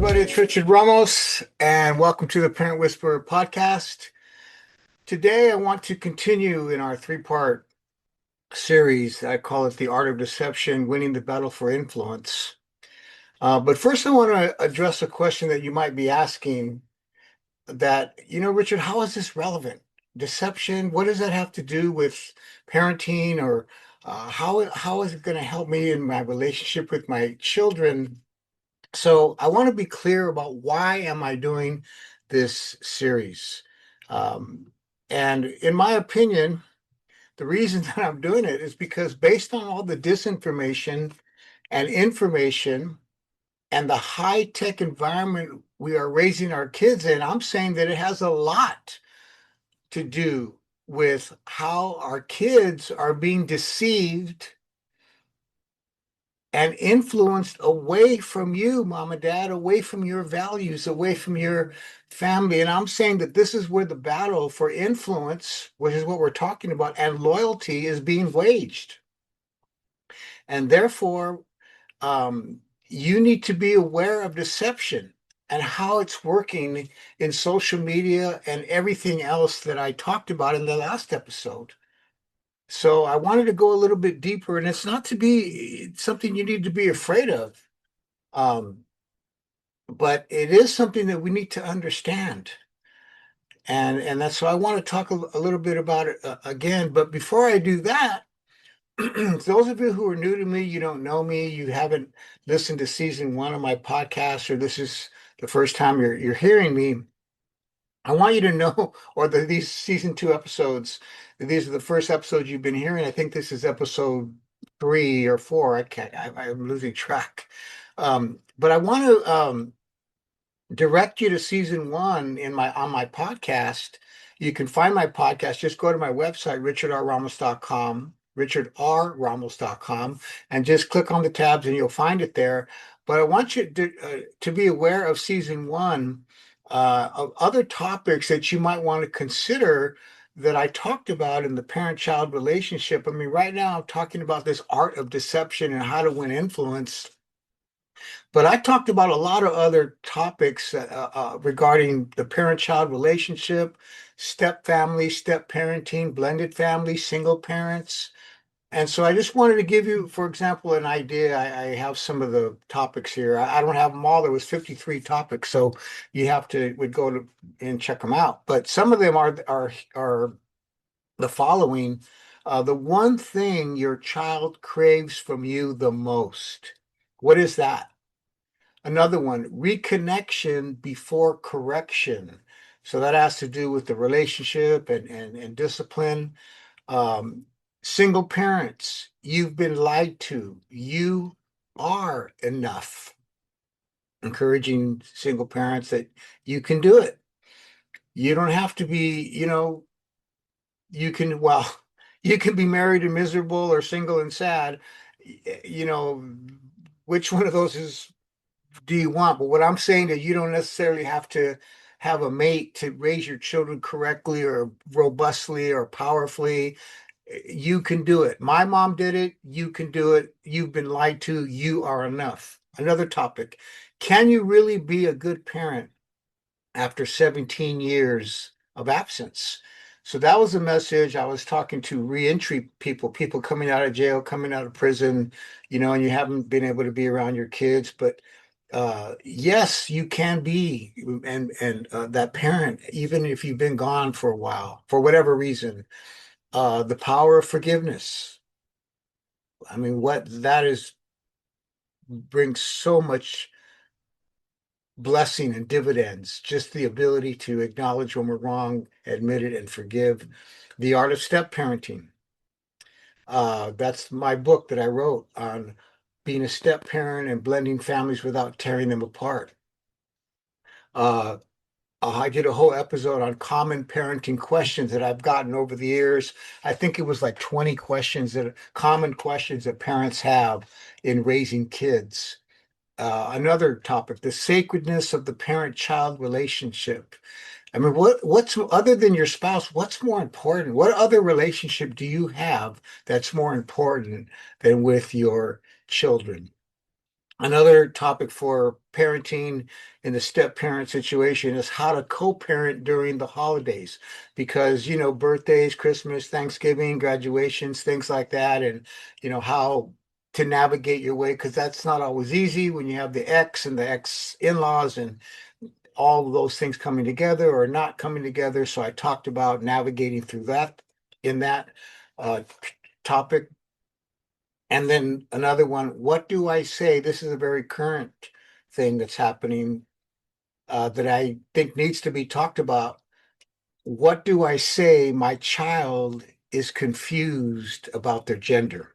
everybody. It's Richard Ramos, and welcome to the Parent Whisperer podcast. Today, I want to continue in our three-part series. I call it The Art of Deception, Winning the Battle for Influence. But first, I want to address a question that you might be asking that, Richard, how is this relevant? Deception, what does that have to do with parenting, or how is it going to help me in my relationship with my children? So I want to be clear about why am I doing this series. Um, and in my opinion, the reason that I'm doing it is because based on all the disinformation and information and the high-tech environment we are raising our kids in, I'm saying that it has a lot to do with how our kids are being deceived and influenced away from you, mom and dad, away from your values, away from your family. And I'm saying that this is where the battle for influence, which is what we're talking about, and loyalty is being waged. And therefore, you need to be aware of deception and how it's working in social media and everything else that I talked about in the last episode. So I wanted to go a little bit deeper, and it's not to be something you need to be afraid of. Um, but it is something that we need to understand. And that's so I want to talk a little bit about it again. But before I do that, those of you who are new to me, you don't know me, you haven't listened to season one of my podcast, or this is the first time you're hearing me, I want you to know, or these season two episodes, these are the first episodes you've been hearing. I think this is episode 3 or 4. I'm losing track. But I want to direct you to season one on my podcast. You can find my podcast. Just go to my website, richardraramos.com, richardraramos.com, and just click on the tabs and you'll find it there. But I want you to be aware of season one, of other topics that you might want to consider that I talked about in the parent-child relationship. I mean, right now I'm talking about this art of deception and how to win influence. But I talked about a lot of other topics regarding the parent-child relationship, step family, step parenting, blended family, single parents. And so I just wanted to give you, for example, an idea. I have some of the topics here. I don't have them all. There was 53 topics, so you have to would go to and check them out. But some of them are the following. The one thing your child craves from you the most. What is that? Another one, reconnection before correction. So that has to do with the relationship and discipline. Um, Single parents, you've been lied to. You are enough. Encouraging single parents that you can do it. You don't have to be, you can, well, you can be married and miserable or single and sad. You know, which one of those do you want? But what I'm saying is you don't necessarily have to have a mate to raise your children correctly or robustly or powerfully. You can do it. My mom did it. You can do it. You've been lied to. You are enough. Another topic. Can you really be a good parent after 17 years of absence? So that was a message. I was talking to reentry people, people coming out of jail, coming out of prison, and you haven't been able to be around your kids. But yes, you can be and that parent, even if you've been gone for a while, for whatever reason. The power of forgiveness. I mean, what that is brings so much blessing and dividends. Just the ability to acknowledge when we're wrong, admit it, and forgive. The art of step parenting. That's my book that I wrote on being a step parent and blending families without tearing them apart. Uh, I did a whole episode on common parenting questions that I've gotten over the years. I think it was like 20 questions common questions that parents have in raising kids. Another topic, the sacredness of the parent-child relationship. I mean, what's other than your spouse, what's more important? What other relationship do you have that's more important than with your children? Another topic for parenting in the step parent situation is how to co-parent during the holidays, because birthdays, Christmas, Thanksgiving, graduations, things like that, and how to navigate your way, because that's not always easy when you have the ex and the ex in-laws and all of those things coming together or not coming together. So I talked about navigating through that in that uh, topic. And then another one, what do I say? This is a very current thing that's happening that I think needs to be talked about. What do I say? My child is confused about their gender.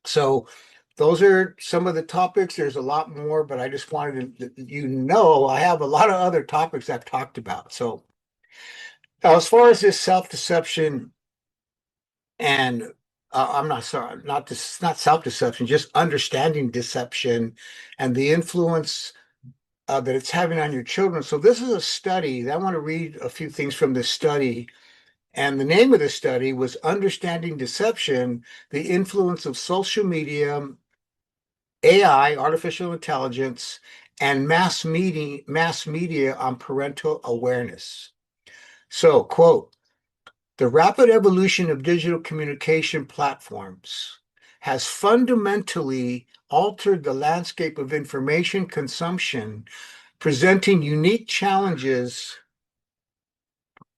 So those are some of the topics. There's a lot more, but I just wanted to, I have a lot of other topics I've talked about. So now, as far as this self-deception and I'm not sorry, not self-deception, just understanding deception and the influence that it's having on your children. So this is a study. I want to read a few things from this study. And the name of the study was Understanding Deception, the Influence of Social Media, AI, Artificial Intelligence, and mass media on Parental Awareness. So, quote, the rapid evolution of digital communication platforms has fundamentally altered the landscape of information consumption, presenting unique challenges.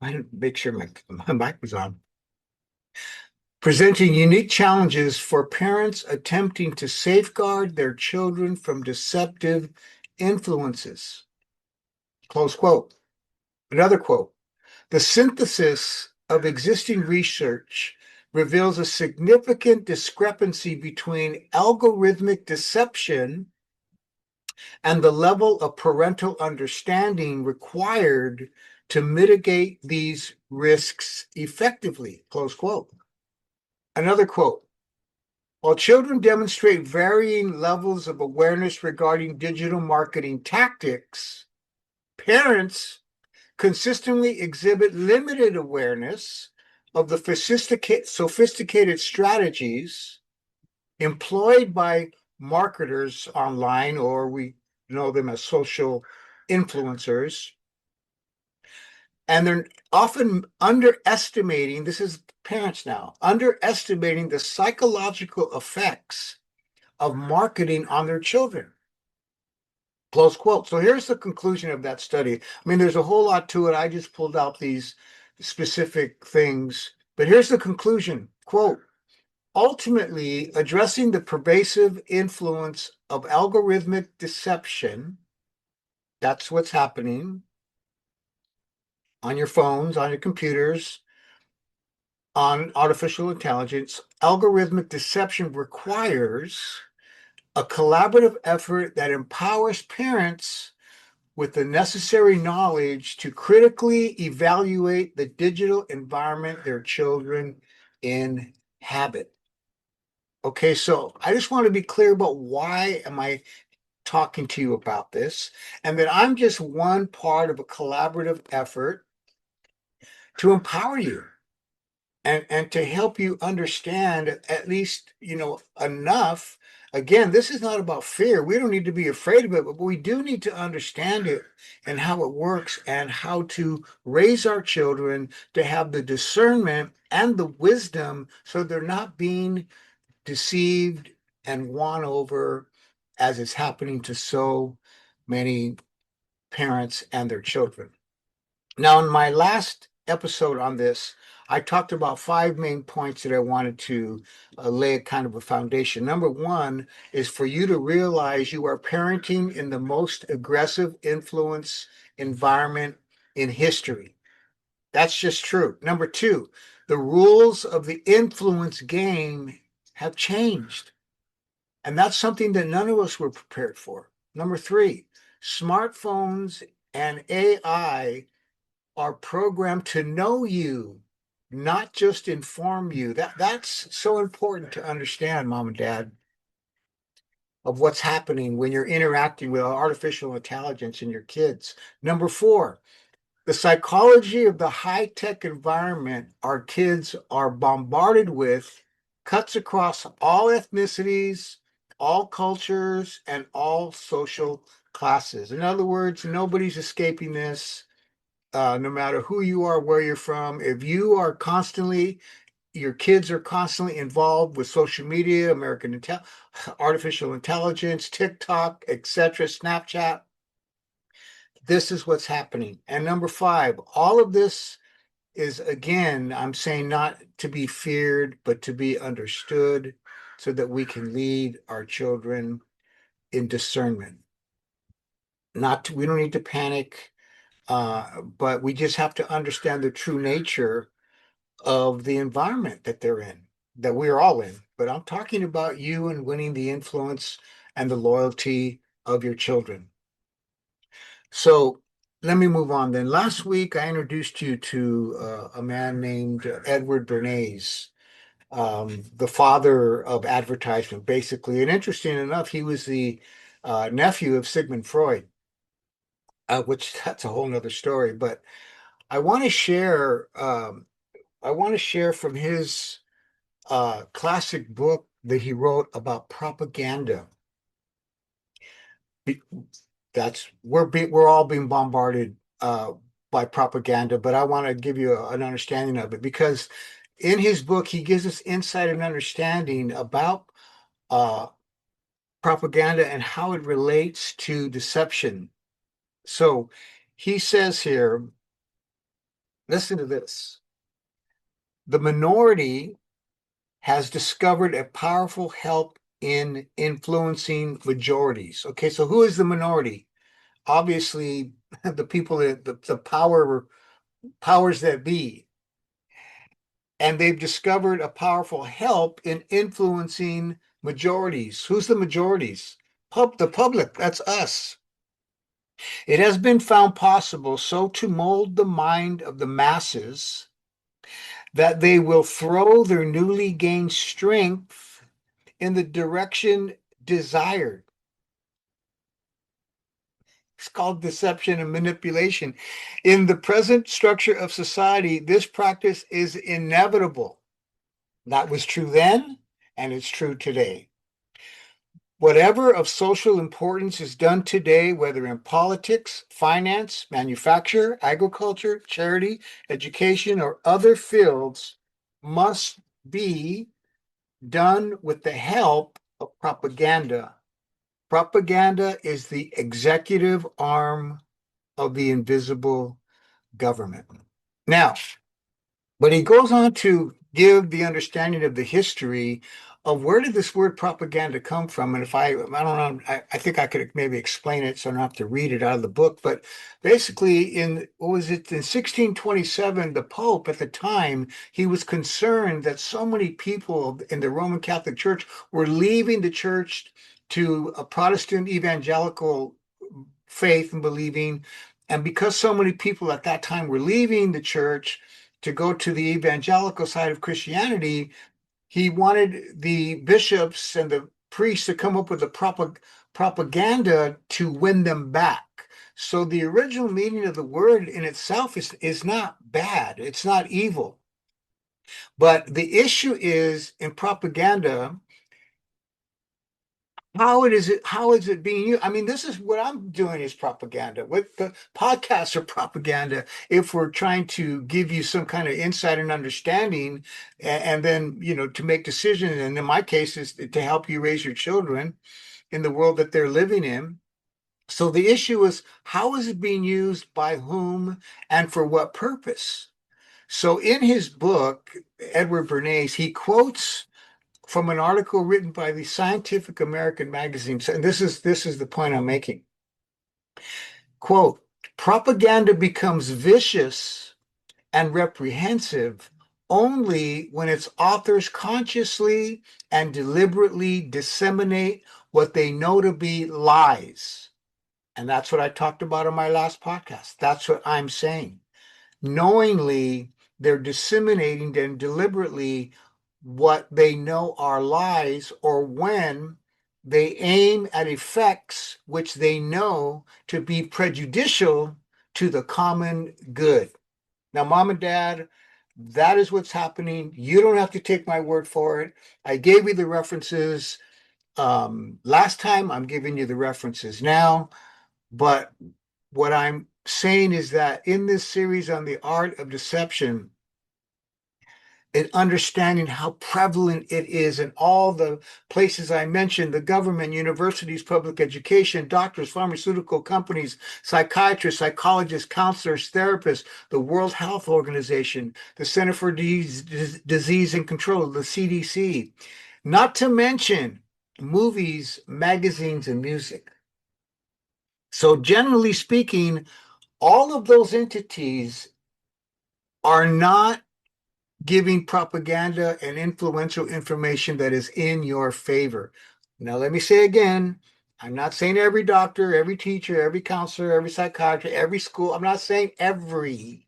I didn't make sure my mic was on. Presenting unique challenges for parents attempting to safeguard their children from deceptive influences. Close quote. Another quote. The synthesis of existing research reveals a significant discrepancy between algorithmic deception and the level of parental understanding required to mitigate these risks effectively. Close quote. Another quote. While children demonstrate varying levels of awareness regarding digital marketing tactics, parents consistently exhibit limited awareness of the sophisticated strategies employed by marketers online, or we know them as social influencers. And they're often underestimating, this is parents now, underestimating the psychological effects of marketing on their children. Close quote. So here's the conclusion of that study. I mean, there's a whole lot to it. I just pulled out these specific things, but here's the conclusion. Quote, ultimately, addressing the pervasive influence of algorithmic deception, that's what's happening on your phones, on your computers, on artificial intelligence. Algorithmic deception requires a collaborative effort that empowers parents with the necessary knowledge to critically evaluate the digital environment their children inhabit. Okay, so I just want to be clear about why am I talking to you about this, and that I'm just one part of a collaborative effort to empower you and to help you understand at least enough. Again, this is not about fear. We don't need to be afraid of it, but we do need to understand it and how it works and how to raise our children to have the discernment and the wisdom so they're not being deceived and won over as is happening to so many parents and their children. Now, in my last episode on this, I talked about five main points that I wanted to lay a kind of a foundation. Number one is for you to realize you are parenting in the most aggressive influence environment in history. That's just true. Number two, the rules of the influence game have changed. And that's something that none of us were prepared for. Number three, smartphones and AI are programmed to know you, not just inform you. That's so important to understand, mom and dad, of what's happening when you're interacting with artificial intelligence and your kids. Number four, the psychology of the high-tech environment our kids are bombarded with cuts across all ethnicities, all cultures and all social classes. In other words, nobody's escaping this, no matter who you are, where you're from. If you are constantly, your kids are constantly involved with social media, artificial intelligence, TikTok, etc., Snapchat, this is what's happening. And number five, all of this is, again, I'm saying not to be feared, but to be understood so that we can lead our children in discernment. We don't need to panic, but we just have to understand the true nature of the environment that they're in, that we're all in. But I'm talking about you and winning the influence and the loyalty of your children. So let me move on then. Last week, I introduced you to a man named Edward Bernays, the father of advertisement, basically. And interesting enough, he was the nephew of Sigmund Freud, which that's a whole nother story. But I want to share, I want to share from his classic book that he wrote about propaganda. We're all being bombarded by propaganda, but I want to give you an understanding of it because in his book he gives us insight and understanding about uh, propaganda and how it relates to deception. So he says here, listen to this: the minority has discovered a powerful help in influencing majorities. Okay, so who is the minority? Obviously, the people that the powers that be, and they've discovered a powerful help in influencing majorities. Who's the majorities? The public, that's us. It has been found possible so to mold the mind of the masses that they will throw their newly gained strength in the direction desired. It's called deception and manipulation. In the present structure of society, this practice is inevitable. That was true then, and it's true today. Whatever of social importance is done today, whether in politics, finance, manufacture, agriculture, charity, education, or other fields, must be done with the help of propaganda. Propaganda is the executive arm of the invisible government. Now, but he goes on to give the understanding of the history of where did this word propaganda come from. And if I don't know, I think I could maybe explain it so I don't have to read it out of the book. But basically, what was it, in 1627, the Pope at the time, he was concerned that so many people in the Roman Catholic Church were leaving the church to a Protestant evangelical faith and believing. And because so many people at that time were leaving the church to go to the evangelical side of Christianity, he wanted the bishops and the priests to come up with a propaganda to win them back. So the original meaning of the word in itself is not bad. It's not evil. But the issue is in propaganda, how is it being used? I mean, this is what I'm doing is propaganda. What the podcasts are propaganda if we're trying to give you some kind of insight and understanding, and then to make decisions. And in my case, is to help you raise your children in the world that they're living in. So the issue is how is it being used by whom and for what purpose? So in his book, Edward Bernays, he quotes from an article written by the Scientific American magazine, and this is the point I'm making. Quote, propaganda becomes vicious and reprehensive only when its authors consciously and deliberately disseminate what they know to be lies. And that's what I talked about on my last podcast. That's what I'm saying. Knowingly, they're disseminating and deliberately what they know are lies, or when they aim at effects which they know to be prejudicial to the common good. Now, mom and dad, that is what's happening. You don't have to take my word for it. I gave you the references. last time. I'm giving you the references now, but what I'm saying is that in this series on the art of deception, and understanding how prevalent it is in all the places I mentioned, the government, universities, public education, doctors, pharmaceutical companies, psychiatrists, psychologists, counselors, therapists, the World Health Organization, the Center for Disease and Control, the CDC, not to mention movies, magazines, and music. So generally speaking, all of those entities are not giving propaganda and influential information that is in your favor. Now, let me say again, I'm not saying every doctor, every teacher, every counselor, every psychiatrist, every school, I'm not saying every,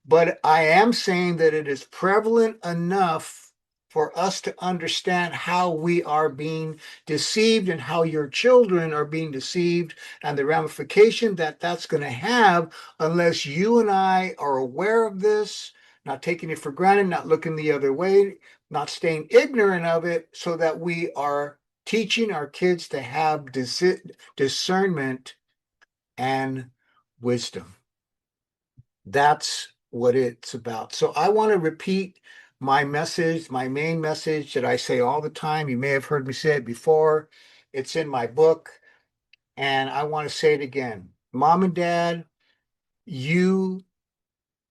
but I am saying that it is prevalent enough for us to understand how we are being deceived and how your children are being deceived and the ramification that that's going to have unless you and I are aware of this, not taking it for granted, not looking the other way, not staying ignorant of it, so that we are teaching our kids to have discernment and wisdom. That's what it's about. So I want to repeat my message, my main message that I say all the time. You may have heard me say it before. It's in my book, and I want to say it again. Mom and dad, you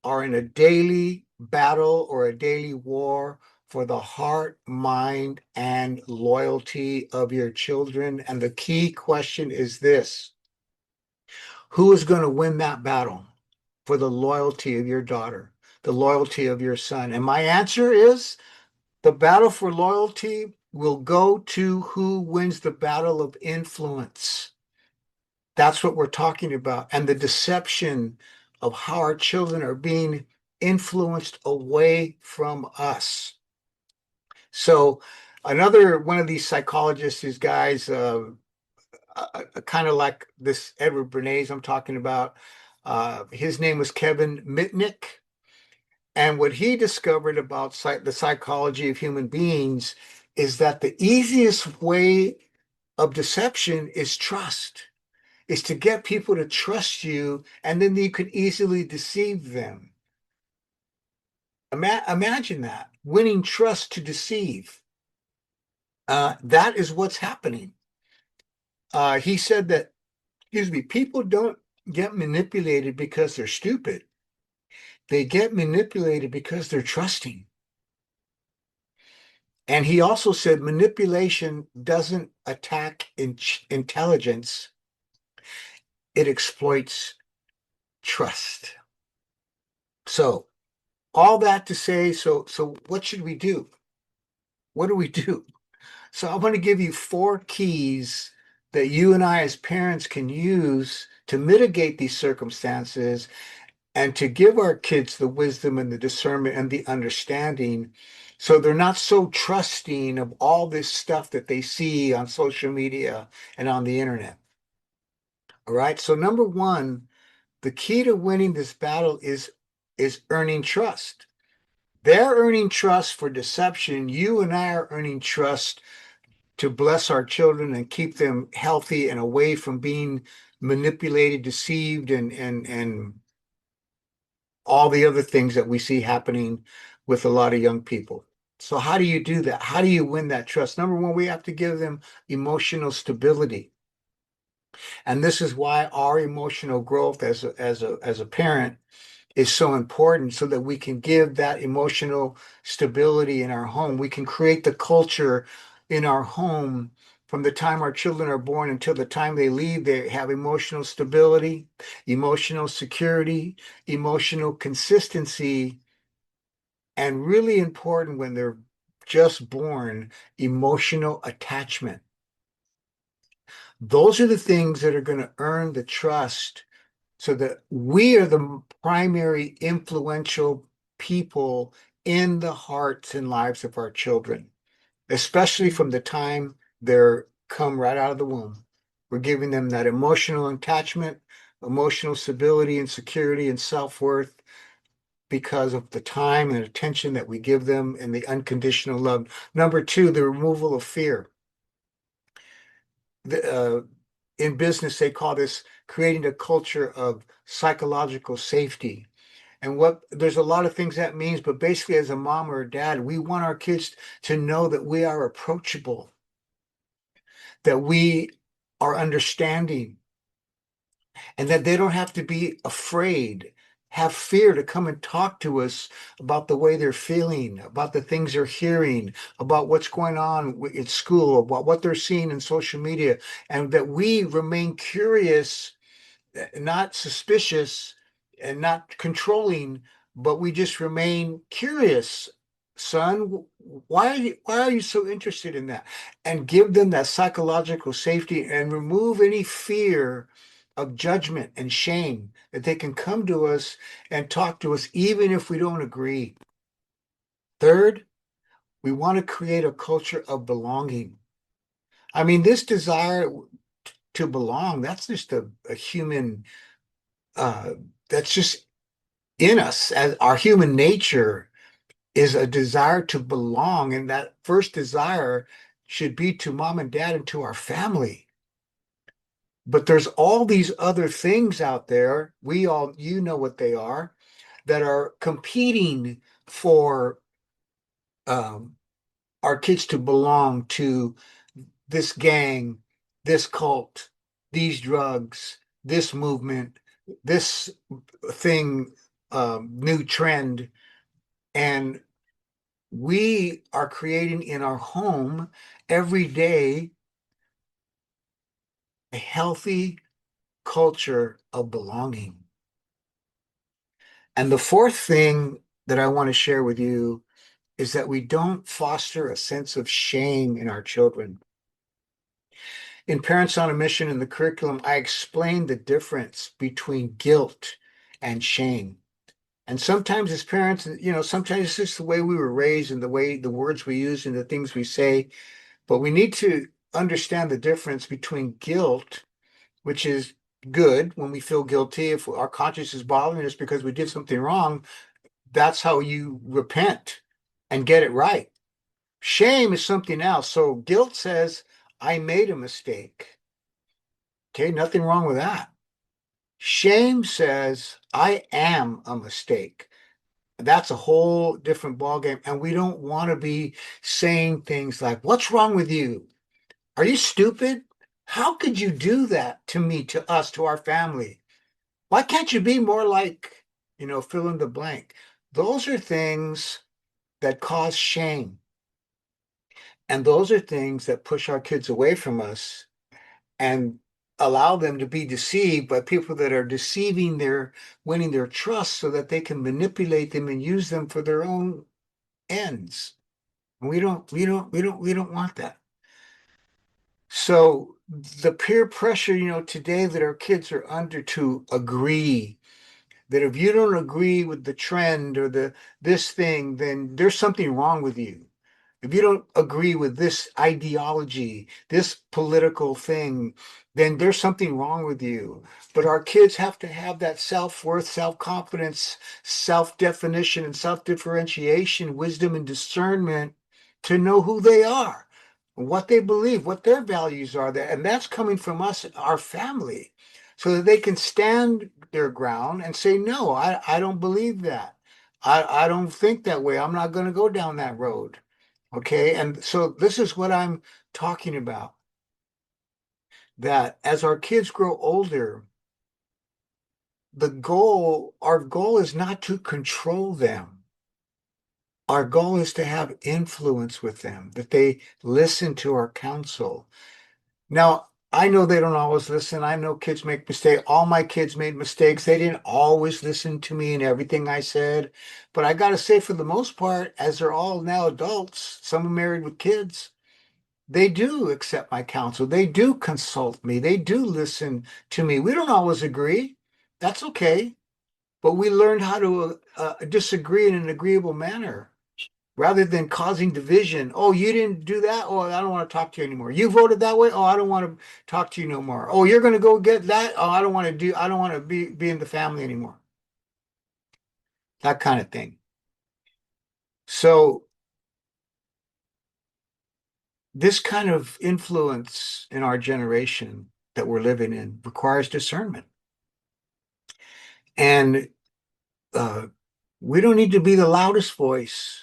are in a daily battle or a daily war for the heart, mind, and loyalty of your children. And the key question is this: who is going to win that battle for the loyalty of your daughter, the loyalty of your son? And my answer is the battle for loyalty will go to who wins the battle of influence. That's what we're talking about. And the deception of how our children are being influenced away from us. So, another one of these psychologists, these guys, kind of like this Edward Bernays I'm talking about, his name was Kevin Mitnick. And what he discovered about the psychology of human beings is that the easiest way of deception is trust, is to get people to trust you, and then you could easily deceive them. Imagine that, winning trust to deceive. That is what's happening. He said that, excuse me, people don't get manipulated because they're stupid. They get manipulated because they're trusting. And he also said manipulation doesn't attack intelligence, it exploits trust. So, all that to say, so what should we do? What do we do? So, I'm going to give you 4 keys that you and I, as parents, can use to mitigate these circumstances and to give our kids the wisdom and the discernment and the understanding so they're not so trusting of all this stuff that they see on social media and on the internet. All right. So number one, the key to winning this battle is earning trust. They're earning trust for deception. You and I are earning trust to bless our children and keep them healthy and away from being manipulated, deceived, and all the other things that we see happening with a lot of young people. So how do you do that? How do you win that trust? Number one, we have to give them emotional stability. And this is why our emotional growth as a parent is so important, so that we can give that emotional stability in our home. We can create the culture in our home from the time our children are born until the time they leave. They have emotional stability, emotional security, emotional consistency, and really important when they're just born, emotional attachment. Those are the things that are going to earn the trust so that we are the primary influential people in the hearts and lives of our children, especially from the time they're come right out of the womb. We're giving them that emotional attachment, emotional stability and security and self-worth because of the time and attention that we give them and the unconditional love. Number two, the removal of fear. in business, they call this creating a culture of psychological safety. And what there's a lot of things that means, but basically, as a mom or a dad, we want our kids to know that we are approachable, that we are understanding, and that they don't have to be afraid, have fear to come and talk to us about the way they're feeling, about the things they're hearing, about what's going on at school, about what they're seeing in social media, and that we remain curious, not suspicious and not controlling, but we just remain curious. Son, why are you so interested in that? And give them that psychological safety and remove any fear of judgment and shame that they can come to us and talk to us even if we don't agree. Third, we want to create a culture of belonging. I mean, this desire to belong, that's just a human uh, that's just in us as our human nature is a desire to belong. And that first desire should be to mom and dad and to our family. But there's all these other things out there, you know what they are, that are competing for um, our kids to belong to this gang, this cult, these drugs, this movement, this thing, new trend. And we are creating in our home every day a healthy culture of belonging. And the fourth thing that I want to share with you is that we don't foster a sense of shame in our children. In Parents on a Mission in the curriculum, I explained the difference between guilt and shame. And sometimes as parents, sometimes it's just the way we were raised and the way the words we use and the things we say. But we need to understand the difference between guilt, which is good when we feel guilty. If our conscience is bothering us because we did something wrong, that's how you repent and get it right. Shame is something else. So guilt says, I made a mistake. Okay, nothing wrong with that. Shame says, I am a mistake. That's a whole different ballgame. And we don't want to be saying things like, what's wrong with you? Are you stupid? How could you do that to me, to us, to our family? Why can't you be more like, fill in the blank? Those are things that cause shame. And those are things that push our kids away from us and allow them to be deceived by people that are deceiving winning their trust so that they can manipulate them and use them for their own ends. And we don't want that. So the peer pressure, today that our kids are under to agree, that if you don't agree with the trend or this thing, then there's something wrong with you. If you don't agree with this ideology, this political thing, then there's something wrong with you. But our kids have to have that self-worth, self-confidence, self-definition, and self-differentiation, wisdom and discernment to know who they are, what they believe, what their values are there. And that's coming from us, our family, so that they can stand their ground and say, no, I don't believe that. I don't think that way. I'm not going to go down that road. Okay. And so this is what I'm talking about, that as our kids grow older, our goal is not to control them. Our goal is to have influence with them, that they listen to our counsel. Now, I know they don't always listen. I know kids make mistakes. All my kids made mistakes. They didn't always listen to me and everything I said. But I got to say, for the most part, as they're all now adults, some are married with kids, they do accept my counsel. They do consult me. They do listen to me. We don't always agree. That's okay. But we learned how to disagree in an agreeable manner rather than causing division. Oh, you didn't do that. Oh, I don't want to talk to you anymore. You voted that way. Oh, I don't want to talk to you no more. Oh, you're going to go get that. Oh, I don't want to be in the family anymore. That kind of thing. So this kind of influence in our generation that we're living in requires discernment. And uh, we don't need to be the loudest voice,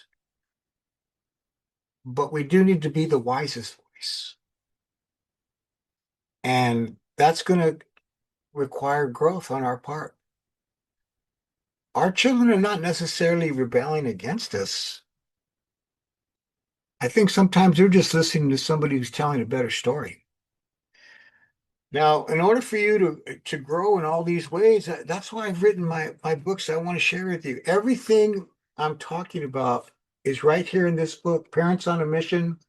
but we do need to be the wisest voice. And that's going to require growth on our part. Our children are not necessarily rebelling against us. I think sometimes they're just listening to somebody who's telling a better story. Now, in order for you to grow in all these ways, that's why I've written my books I want to share with you. Everything I'm talking about is right here in this book, Parents on a Mission: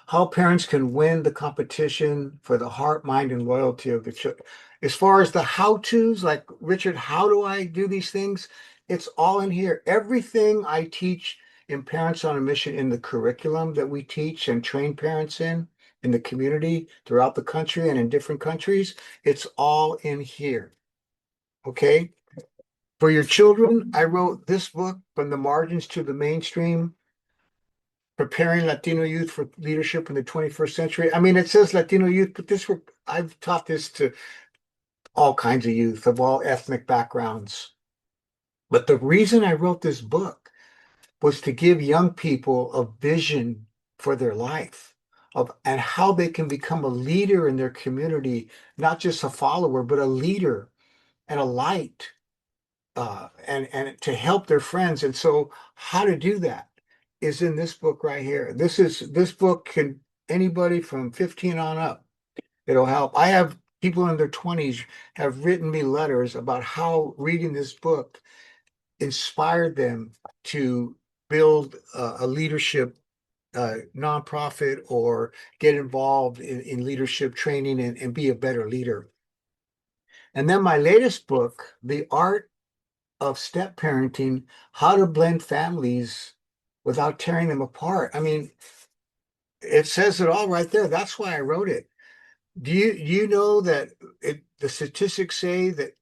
How Parents Can Win the Competition for the Heart, Mind, and Loyalty of the Children. As far as the how-tos, like Richard, how do I do these things? It's all in here. Everything I teach in Parents on a Mission, in the curriculum that we teach and train parents in the community throughout the country and in different countries, it's all in here. Okay? For your children, I wrote this book, From the Margins to the Mainstream: Preparing Latino Youth for Leadership in the 21st Century. I mean, it says Latino youth, but I've taught this to all kinds of youth of all ethnic backgrounds. But the reason I wrote this book was to give young people a vision for their life of and how they can become a leader in their community, not just a follower, but a leader and a light, and to help their friends. And so, how to do that is in this book right here. This book can anybody from 15 on up. It'll help. I have people in their 20s have written me letters about how reading this book inspired them to build a leadership nonprofit or get involved in leadership training and be a better leader. And then my latest book, The Art of Step Parenting: How to Blend Families Without Tearing Them Apart. I mean, it says it all right there. That's why I wrote it. Do you know that the statistics say that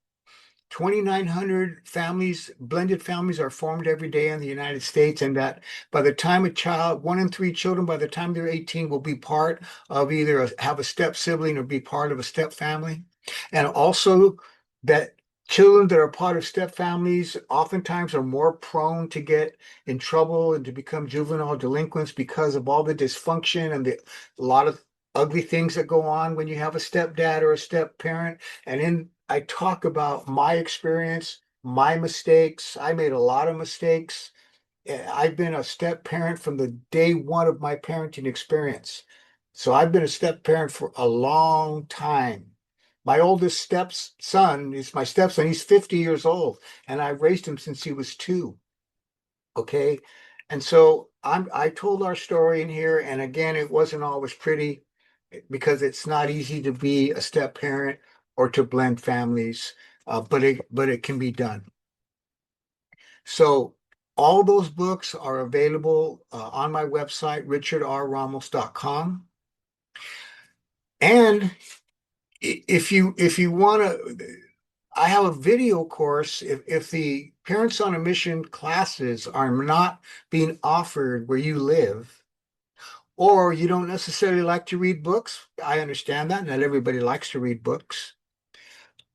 2,900 families, blended families, are formed every day in the United States, and that by the time a child, 1 in 3 children, by the time they're 18, will be part of either have a step sibling or be part of a step family. And also that children that are part of step families oftentimes are more prone to get in trouble and to become juvenile delinquents because of all the dysfunction and a lot of ugly things that go on when you have a stepdad or a step parent. And I talk about my experience, my mistakes. I made a lot of mistakes. I've been a step parent from the day one of my parenting experience. So I've been a step parent for a long time. My oldest stepson is my stepson. He's 50 years old, and I raised him since he was 2. Okay. And so I told our story in here, and again, it wasn't always pretty because it's not easy to be a step parent or to blend families, but it can be done. So all those books are available on my website, richardrramos.com. And if you want to, I have a video course. If the Parents on a Mission classes are not being offered where you live, or you don't necessarily like to read books, I understand that. Not everybody likes to read books.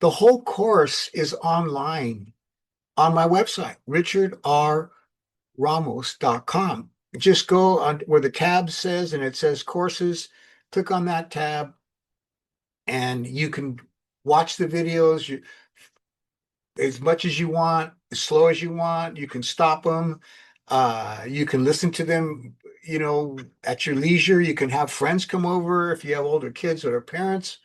The whole course is online on my website, richardrramos.com. Just go on where the tab says, and it says courses, click on that tab, and you can watch the videos as much as you want, as slow as you want. You can stop them. You can listen to them, at your leisure. You can have friends come over if you have older kids that are parents.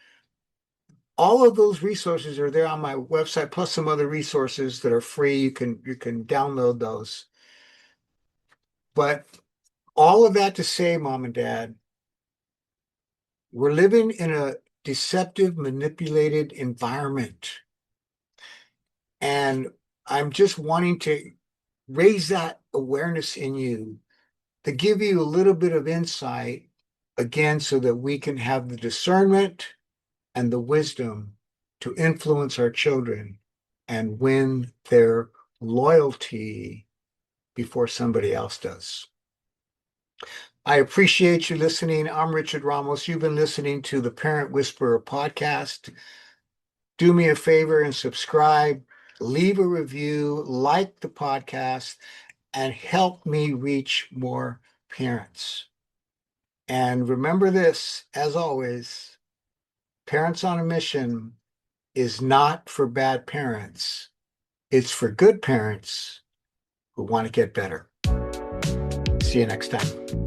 All of those resources are there on my website, plus some other resources that are free. You can download those. But all of that to say, mom and dad, we're living in a deceptive, manipulated environment. And I'm just wanting to raise that awareness in you to give you a little bit of insight, again, so that we can have the discernment and the wisdom to influence our children and win their loyalty before somebody else does. I appreciate you listening. I'm Richard Ramos. You've been listening to the Parent Whisperer podcast. Do me a favor and subscribe, leave a review, like the podcast, and help me reach more parents. And remember this, as always, Parents on a Mission is not for bad parents. It's for good parents who want to get better. See you next time.